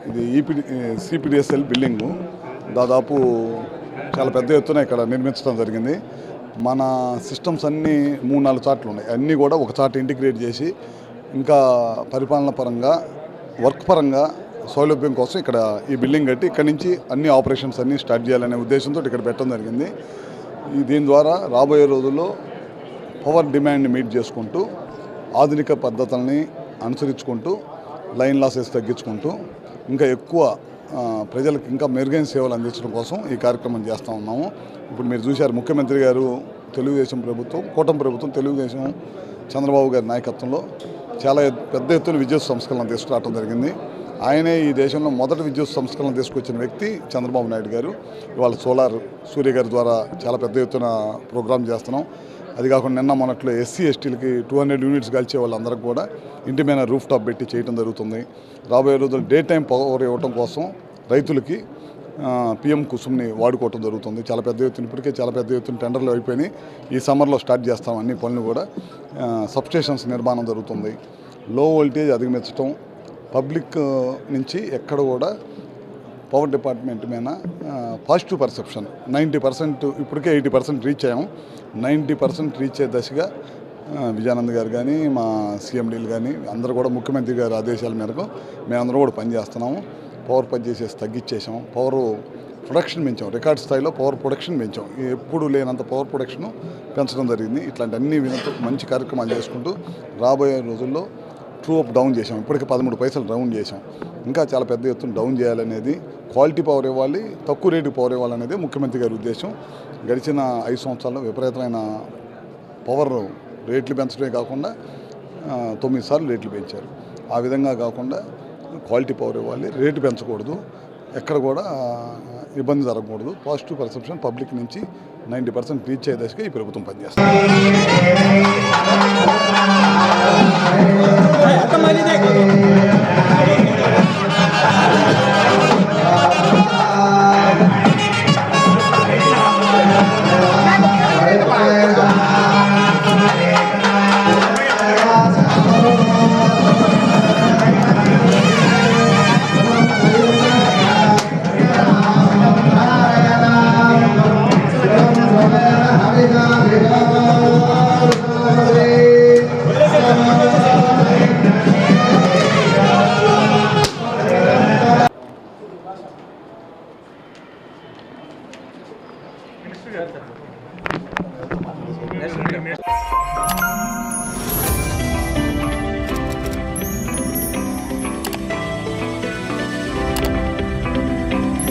ఇది సిపిడిఎస్ఎల్ బిల్డింగు దాదాపు చాలా పెద్ద ఎత్తున ఇక్కడ నిర్మించడం జరిగింది. మన సిస్టమ్స్ అన్నీ 3-4 చాట్లు ఉన్నాయి. అన్నీ కూడా ఒక చాట ఇంటిగ్రేట్ చేసి ఇంకా పరిపాలన పరంగా వర్క్ పరంగా సౌలభ్యం కోసం ఇక్కడ ఈ బిల్డింగ్ కట్టి ఇక్కడ నుంచి అన్ని ఆపరేషన్స్ అన్నీ స్టార్ట్ చేయాలనే ఉద్దేశంతో ఇక్కడ పెట్టడం జరిగింది. దీని ద్వారా రాబోయే రోజుల్లో పవర్ డిమాండ్ని మీట్ చేసుకుంటూ ఆధునిక పద్ధతుల్ని అనుసరించుకుంటూ లైన్ లాసెస్ తగ్గించుకుంటూ ఇంకా ఎక్కువ ప్రజలకు ఇంకా మెరుగైన సేవలు అందించడం కోసం ఈ కార్యక్రమం చేస్తూ ఉన్నాము. ఇప్పుడు మీరు చూశారు ముఖ్యమంత్రి గారు తెలుగుదేశం ప్రభుత్వం, కూటమి ప్రభుత్వం, తెలుగుదేశం చంద్రబాబు గారి నాయకత్వంలో చాలా పెద్ద ఎత్తున విద్యుత్ సంస్కరణ తీసుకురావడం జరిగింది. ఆయనే ఈ దేశంలో మొదటి విద్యుత్ సంస్కరణ తీసుకొచ్చిన వ్యక్తి చంద్రబాబు నాయుడు గారు. ఇవాళ సోలార్ సూర్య గారి ద్వారా చాలా పెద్ద ఎత్తున ప్రోగ్రామ్ చేస్తున్నాం. అది కాకుండా నిన్న మొన్నట్లో ఎస్సీ ఎస్టీలకి 200 యూనిట్స్ కలిసే వాళ్ళందరికీ కూడా ఇంటి మీద రూఫ్ టాప్ పెట్టి చేయడం జరుగుతుంది. రాబోయే రోజులు డే టైం పవర్ ఇవ్వటం కోసం రైతులకి పిఎం కుసుమ్ని వాడుకోవటం జరుగుతుంది. చాలా పెద్ద ఎత్తున ఇప్పటికే చాలా పెద్ద ఎత్తున టెండర్లు అయిపోయినాయి. ఈ సమ్మర్లో స్టార్ట్ చేస్తాం అన్ని పనులు కూడా. సబ్స్టేషన్స్ నిర్మాణం జరుగుతుంది. లో వోల్టేజ్ అధిగమించడం, పబ్లిక్ నుంచి ఎక్కడ కూడా పవర్ డిపార్ట్మెంట్ మీద పాజిటివ్ పర్సెప్షన్ 90%, ఇప్పటికే 80% రీచ్ అయ్యాము. 90% రీచ్ అయ్యే దశగా విజయానంద్ గారు కానీ మా సీఎండీలు కానీ అందరూ కూడా ముఖ్యమంత్రి గారి ఆదేశాల మేరకు మేమందరం కూడా పనిచేస్తున్నాము. పవర్ పనిచేసేసి తగ్గించేసాము. పవర్ ప్రొడక్షన్ పెంచాం. రికార్డ్ స్థాయిలో పవర్ ప్రొడక్షన్ పెంచాం. ఎప్పుడు లేనంత పవర్ ప్రొడక్షన్ పెంచడం జరిగింది. ఇట్లాంటి అన్ని మంచి కార్యక్రమాలు చేసుకుంటూ రాబోయే రోజుల్లో ట్రూ అప్ డౌన్ చేసాం. ఇప్పటికే 13 పైసలు డౌన్ చేసాం. ఇంకా చాలా పెద్ద ఎత్తున డౌన్ చేయాలనేది, క్వాలిటీ పవర్ ఇవ్వాలి, తక్కువ రేటు పవర్ ఇవ్వాలనేది ముఖ్యమంత్రి గారి ఉద్దేశం. గడిచిన 5 సంవత్సరాల్లో విపరీతమైన పవర్ రేట్లు పెంచడమే కాకుండా 9 సార్లు రేట్లు పెంచారు. ఆ విధంగా కాకుండా క్వాలిటీ పవర్ ఇవ్వాలి, రేటు పెంచకూడదు, ఎక్కడ కూడా ఇబ్బంది జరగకూడదు. పాజిటివ్ పర్సెప్షన్ పబ్లిక్ నుంచి 90% రీచ్ అయ్యే దశగా ఈ ప్రభుత్వం పనిచేస్తుంది. Yes,